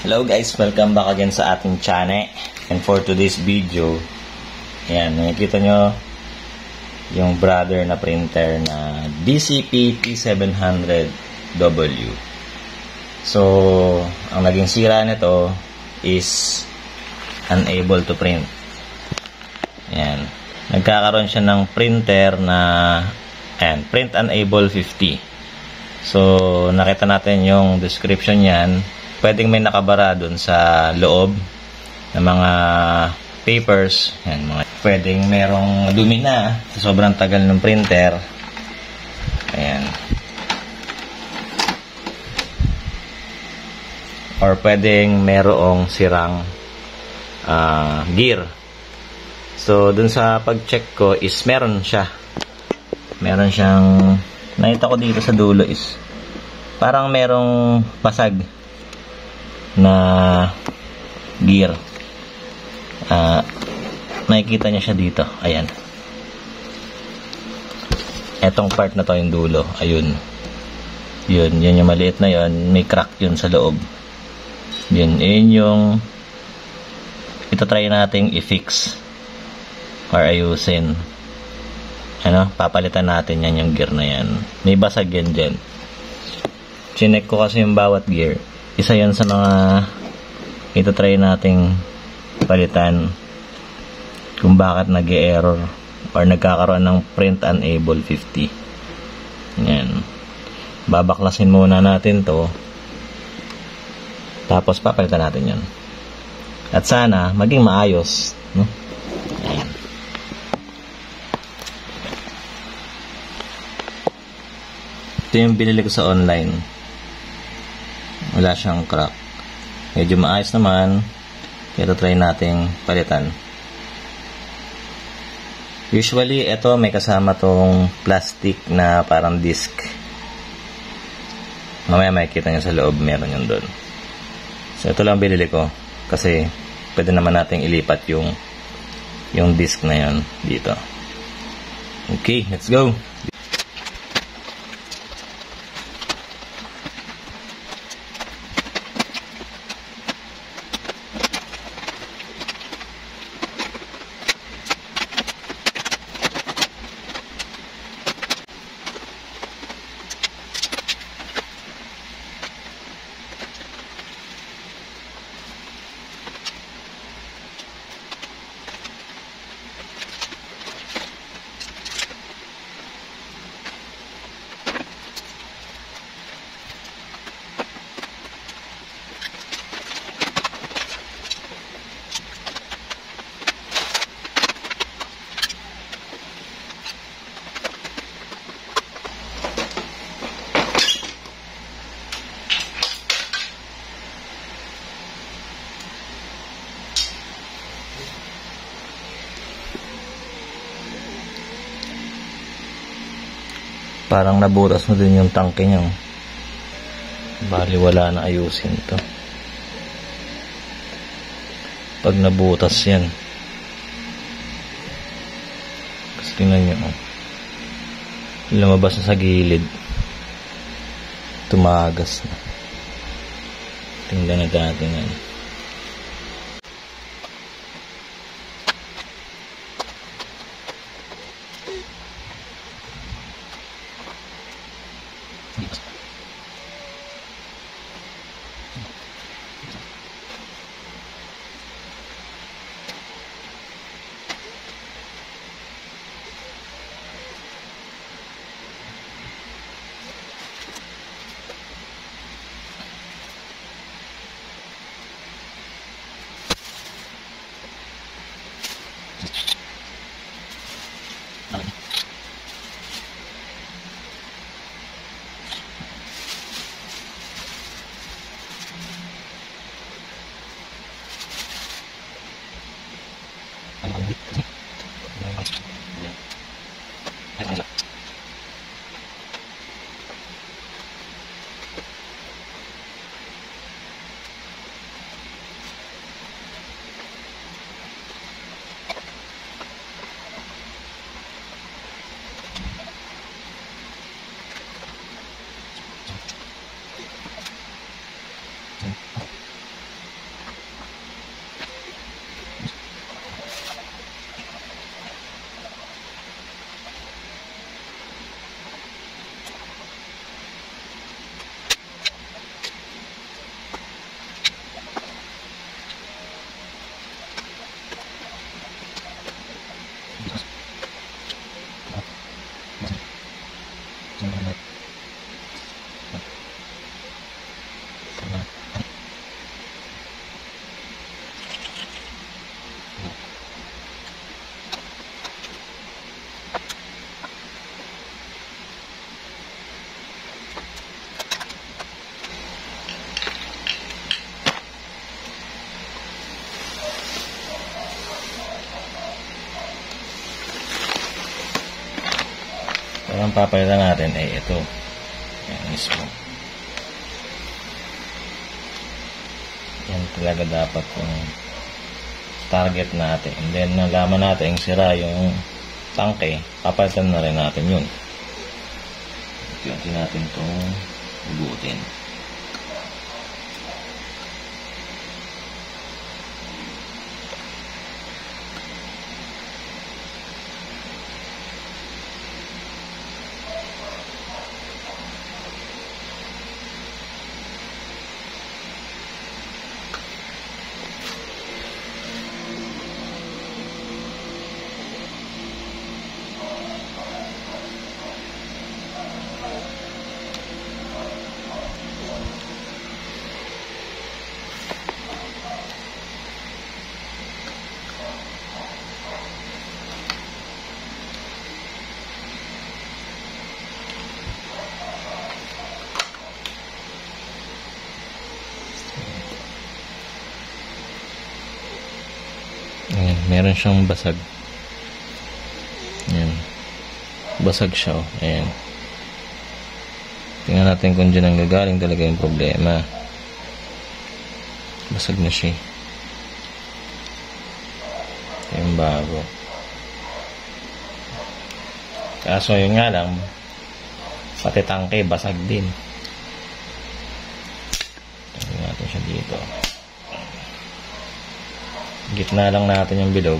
Hello guys, welcome back again sa ating channel. And for today's video, ayan, nakikita nyo yung brother na printer na DCP T700W. So, ang naging sira nito is unable to print. Ayan, nagkakaroon siya ng printer na ayan, print unable 50. So, nakita natin yung description niyan. Pwedeng may nakabara dun sa loob ng mga papers. Yan, pwedeng merong dumi na sa sobrang tagal ng printer. Ayan. Or pwedeng merong sirang gear. So, dun sa pag-check ko is meron siya. Meron siyang, nakita ko dito sa dulo is parang merong basag na gear. Nakikita niya siya dito. Ayan. Etong part na to yung dulo. Ayun. Yun yung maliit na yun. May crack yun sa loob. Yun yung ito try nating i-fix or ayusin. Ano? Papalitan natin yan yung gear na yan. May basag yan dyan. Chinek ko kasi yung bawat gear. Isa yan sa mga ito try nating palitan kung bakit nag-error or nagkakaroon ng print unable 50. Yan. Babaklasin muna natin to. Tapos papalitan natin yan. At sana maging maayos, no? Ayan. Ito yung binili ko sa online. Wala siyang crack. Medyo maayos naman. Kaya try nating palitan. Usually, ito may kasama tong plastic na parang disc. Mamaya makikita nyo sa loob. Meron yun doon. So, ito lang binili ko. Kasi, pwede naman nating ilipat yung disc na yun dito. Okay, let's go! Parang nabutas mo din yung tangke niya. Bali wala na ayusin to. Pag nabutas yan. Kasi tingnan nyo. Lumabas na sa gilid. Tumagas na. Tingnan natin yan. Pero ang papalitan natin ay ito. Yan mismo. Yan talaga dapat yung target natin. And then, nalaman natin yung sira yung tangke, papalitan na rin natin yun. Unti natin itong ugutin. Ayan, meron siyang basag. Ayan. Basag siya, oh. Ayan. Tingnan natin kung dyan ang gagaling talaga yung problema. Basag na siya. Yung bago. Kaso yun nga lang, pati tangke, basag din. Tingnan natin siya dito. Gitna lang natin yung bilog.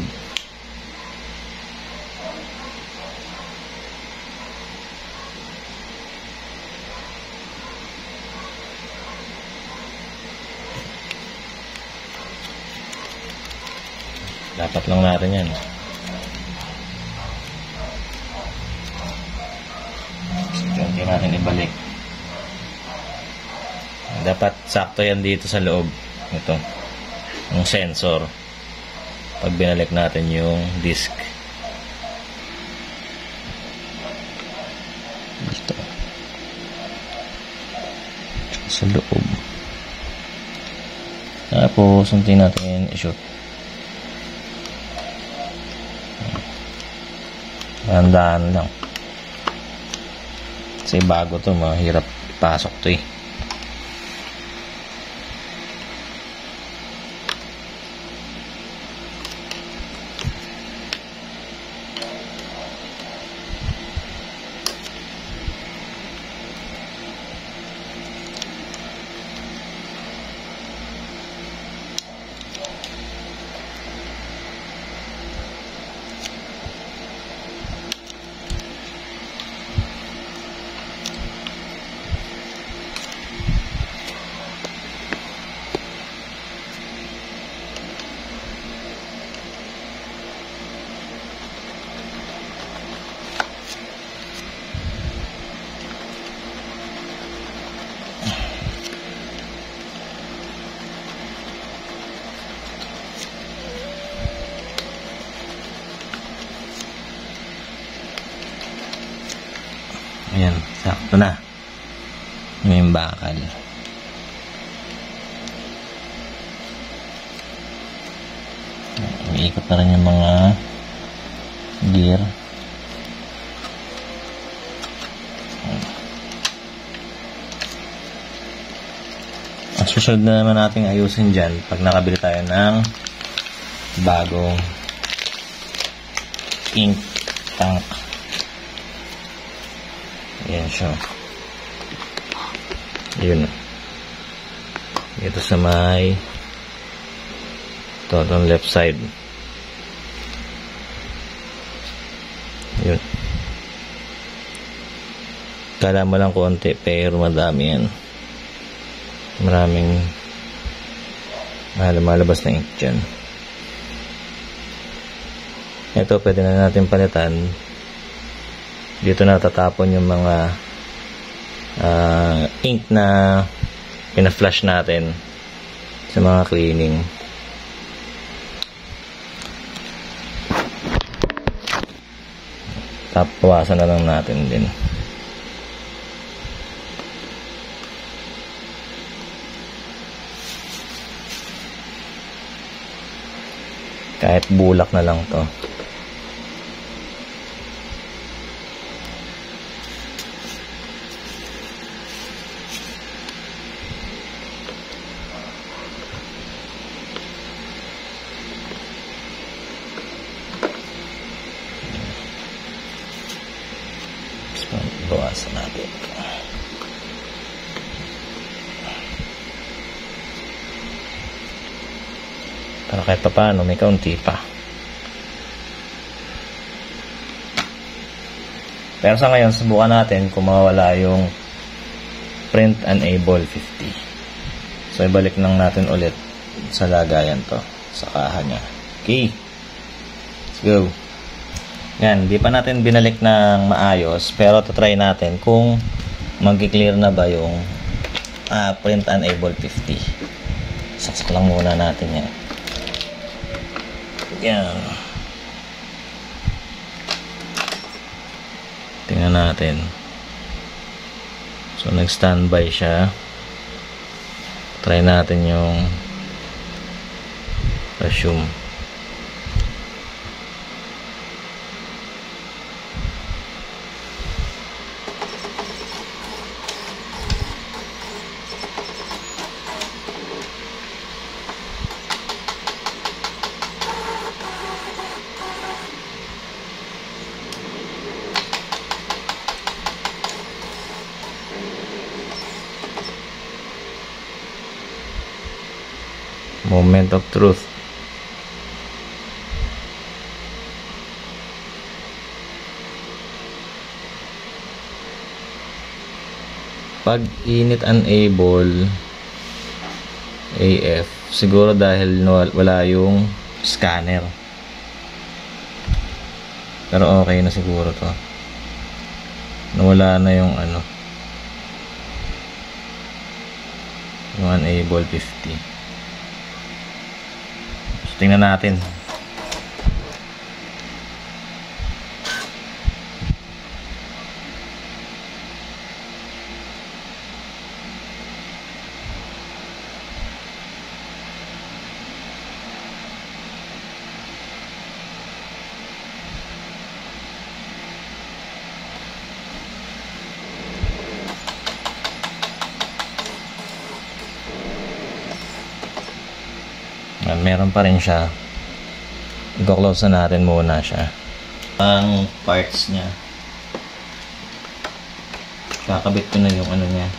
Dapat lang natin yan. Hindi natin ibalik. Dapat sakto yan dito sa loob. Ito. Yung sensor. Pag binalik natin yung disc. Dito. Sa loob. Tapos, unti natin i-shoot. Dahan-dahan lang. Kasi bago to, mahirap ipasok to eh. Ayan, sakto na. Yung bakal. Iikot na rin yung mga gear. Ang susunod na naman natin ayusin dyan pag nakabili tayo ng bagong ink tank. Ayan siya. Yun. Ito sa may ito on left side. Yun. Kala mo lang konti pero madami yan. Maraming malabas na ink dyan. Ito pwede na natin palitan. Dito natatapon yung mga ink na pina-flush natin sa mga cleaning. Tapawasan na lang natin din. Kahit bulak na lang to. Bawasan natin. Para kahit pa paano, may kaunti pa. Pero sa ngayon, subukan natin kung mawala yung print unable 50. So, ibalik lang natin ulit sa lagayan to, sa kaha niya. Okay. Let's go. Yan, di pa natin binalik ng maayos, pero try natin kung mag-clear na ba yung print unable 50. Saksak lang muna natin yan. Yan. Tingnan natin. So, nag-standby siya. Try natin yung resume. Moment of truth. Pag init unable AF, siguro dahil wala yung scanner. Pero okay na siguro to. Nawala na yung yung unable 50. Tingnan natin. Meron pa rin siya. I-close na natin muna siya. Ang parts niya. Kakabit ko na yung niya.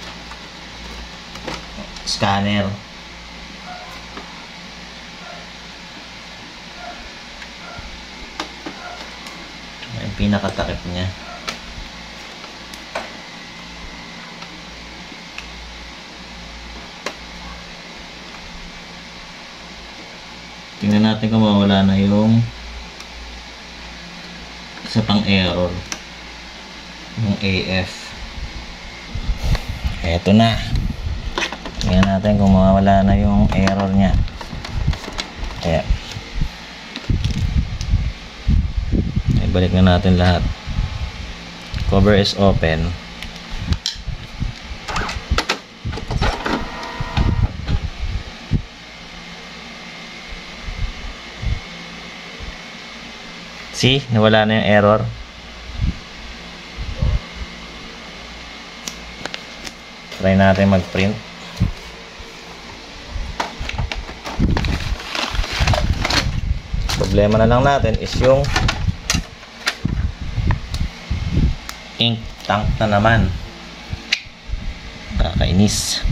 Scanner. Yung pinakatakip niya. Tingnan natin kung mawala na yung isa pang error, yung AF. Eto na. Tingnan natin kung mawala na yung error nya. Ayan. Ibalik na natin lahat. Cover is open. See, nawala na yung error. Try natin mag-print. Problema na lang natin is yung ink tank na naman. Kakainis.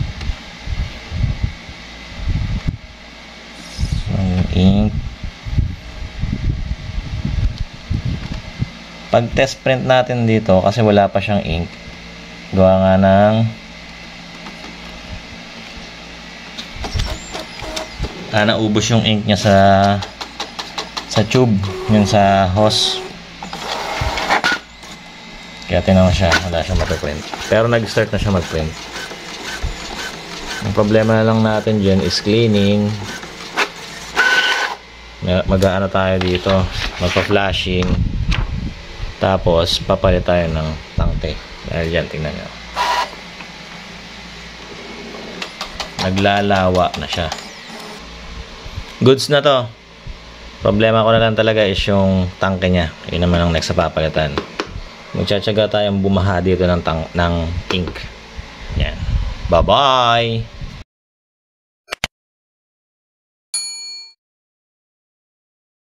Yung ink. Pag test print natin dito, kasi wala pa siyang ink, gawa nga ng naubos yung ink niya sa tube, yung sa hose. Kaya tinanong siya, wala siyang mag-print. Pero nag-start na siya mag-print. Ang problema na lang natin dyan is cleaning. Mag-aano tayo dito, magpa-flashing. Tapos, papalit tayo ng tangke. Dahil dyan, tingnan nyo. Naglalawa na siya. Goods na to. Problema ko na lang talaga is yung tangke niya. Yun naman ang next na papalitan. Magtsatsaga tayong bumaha dito ng ink. Yan. Bye-bye!